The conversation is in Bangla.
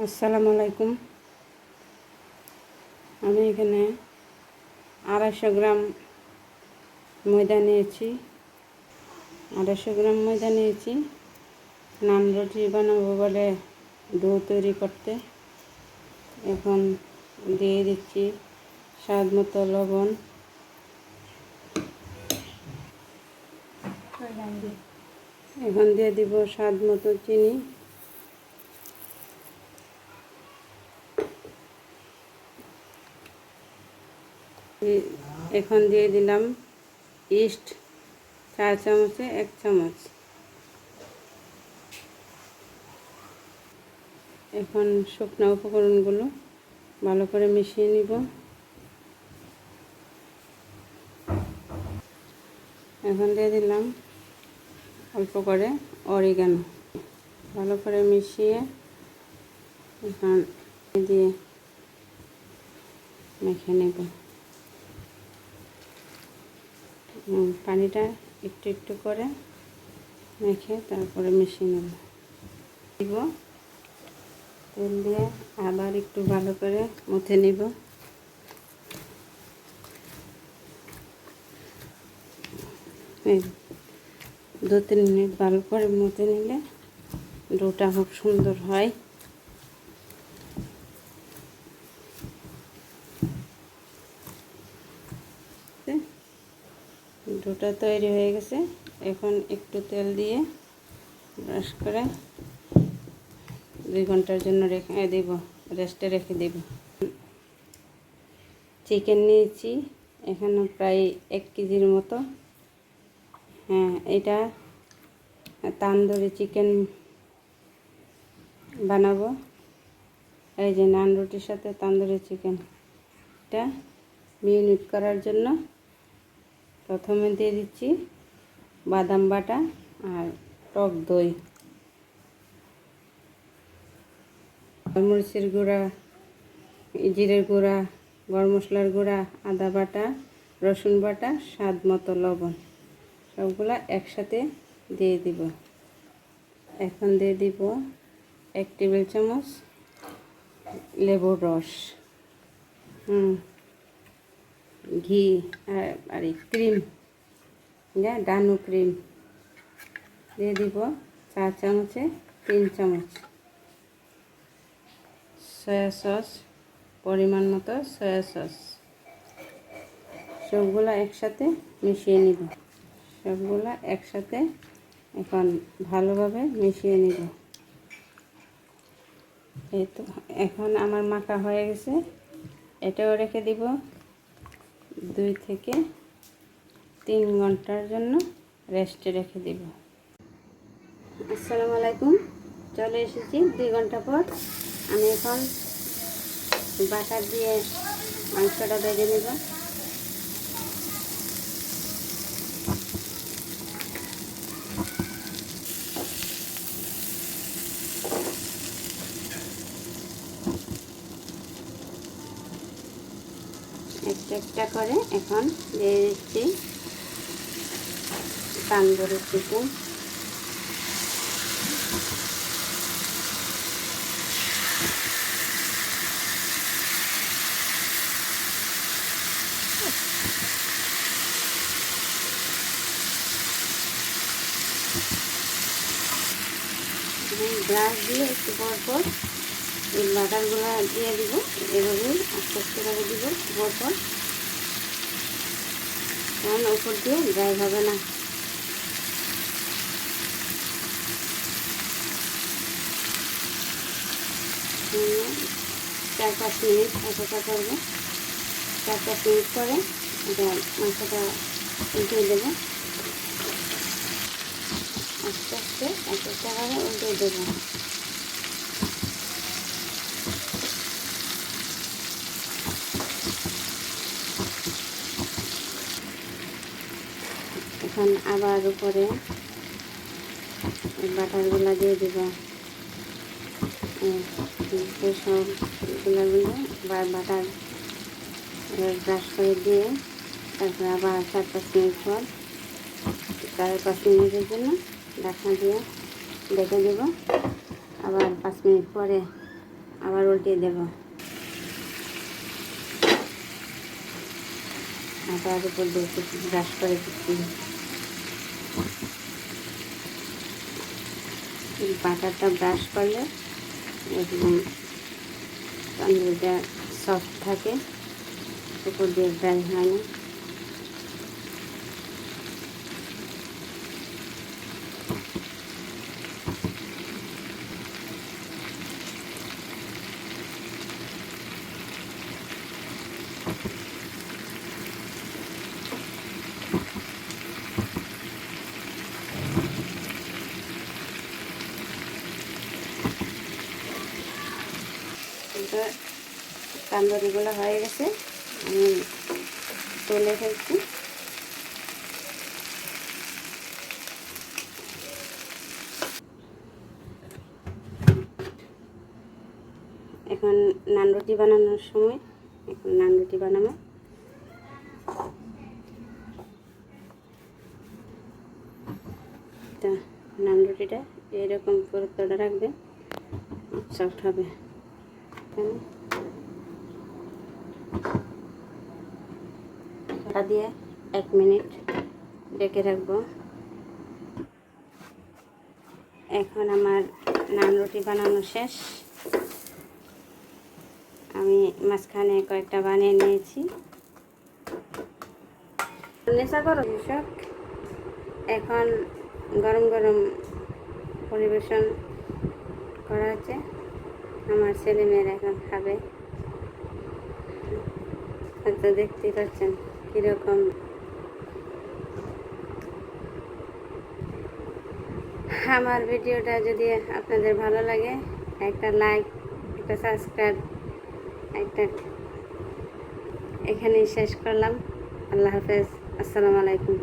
আসসালামু আলাইকুম। আমি এখানে 250 গ্রাম ময়দা নিয়েছি। 250 গ্রাম ময়দা নিয়েছি নান রুটি বানাবো বলে ডো তৈরি করতে। এখন দিয়ে দিচ্ছি স্বাদ মতো লবণ, এখন দিয়ে দিব স্বাদ মতো চিনি, এখন দিয়ে দিলাম ইস্ট 4 চামচে 1 চামচ। এখন শুকনো উপকরণগুলো ভালো করে মিশিয়ে নিব। এখন দিয়ে দিলাম অল্প করে অরিগানো, ভালো করে মিশিয়ে এখন দিয়ে মেখে নেব। পানিটা একটু একটু করে মেখে তারপরে মিশিয়ে নেব। দিব তেল দিয়ে আবার একটু ভালো করে মুথে নিব। এই 2-3 মিনিট ভালো করে মুথে নিলে ডোটা খুব সুন্দর হয়। ডোটা তৈরি হয়ে গেছে। এখন একটু তেল দিয়ে ব্রাশ করে 2 ঘন্টার জন্য রেখে দেব, রেস্টে রেখে দেব। চিকেন নিয়েছি এখানে প্রায় 1 কেজির মতো। হ্যাঁ, এটা তান্দুরি চিকেন বানাবো। এই যে নান রুটির সাথে তান্দুরি চিকেন, এটা মেরিনেট করার জন্য প্রথমে দিয়ে দিচ্ছি বাদাম বাটা আর টক দই, মরিচের গুঁড়া, জিরের গুঁড়া, গরম মশলার গুঁড়া, আদা বাটা, রসুন বাটা, স্বাদ মতো লবণ, সবগুলা একসাথে দিয়ে দিব। এখন দিয়ে দিব 1 টেবিল চামচ লেবুর রস, ঘি আর ক্রিম, ডানু ক্রিম দিয়ে দিব 4 চামচে 3 চামচ, সয়া সস পরিমাণ মতো সয়া সস, সবগুলা একসাথে মিশিয়ে নিব। সবগুলা একসাথে এখন ভালোভাবে মিশিয়ে নিব। এই তো এখন আমার মাখা হয়ে গেছে। এটাও রেখে দিব 2 থেকে 3 ঘন্টার জন্য রেস্টে রেখে দিব। আসসালামু আলাইকুম, চলে এসেছি 2 ঘন্টা পর। আমি এখন বাটার দিয়ে মাংসটা ভেজে নেব। একটা একটা করে এখন দিয়ে দিচ্ছি তান্দুরি চিকেন। গ্লাস দিয়ে একটু পর পর এই বাটারগুলো দিয়ে দিব। এভাবেই আস্তে আস্তে করে দিব পর পর, কারণ উপর দিয়ে ড্রাই হবে না। চার 5 মিনিট অপেক্ষা করবো। 4-5 মিনিট পরে এটা মাংসটা উল্টে দেবো। আস্তে আস্তে এক একটা করে উল্টে দেবো। এখন আবার উপরে বাটারগুলো দিয়ে দেব। সবগুলো বাটার ব্রাশ করে দিয়ে তারপরে আবার 4-5 মিনিট পর 4-5 মিনিটের জন্য ঢাকনা দিয়ে ঢেকে দেব। আবার 5 মিনিট পরে আবার উল্টিয়ে দেব, আবার উপর দিয়ে একটু ব্রাশ করে দিচ্ছি। বাটারটা ব্রাশ করলে একদম তন্দুরিটা সফট থাকে, উপর দিয়ে ড্রাই হয় না। তান্দুরিগুলো হয়ে গেছে, আমি তুলে ফেলছি। এখন নান রুটি বানানোর সময়, এখন নান রুটি বানাবো। তা নান রুটিটা এরকম পুরোটা রাখবে, সফট হবে। ঢাকা দিয়ে 1 মিনিট ঢেকে রাখবো। এখন আমার নান রুটি বানানো শেষ। আমি মাঝখানে কয়েকটা বানিয়ে নিয়েছি। নেশা করো কৃষক। এখন গরম গরম পরিবেশন করা হচ্ছে, আমার ছেলেমেয়েরা এখন খাবে। হয়তো দেখতেই পাচ্ছেন কীরকম। আমার ভিডিওটা যদি আপনাদের ভালো লাগে, একটা লাইক, একটা সাবস্ক্রাইব, একটা এখানেই শেষ করলাম। আল্লাহ হাফেজ, আসসালামু আলাইকুম।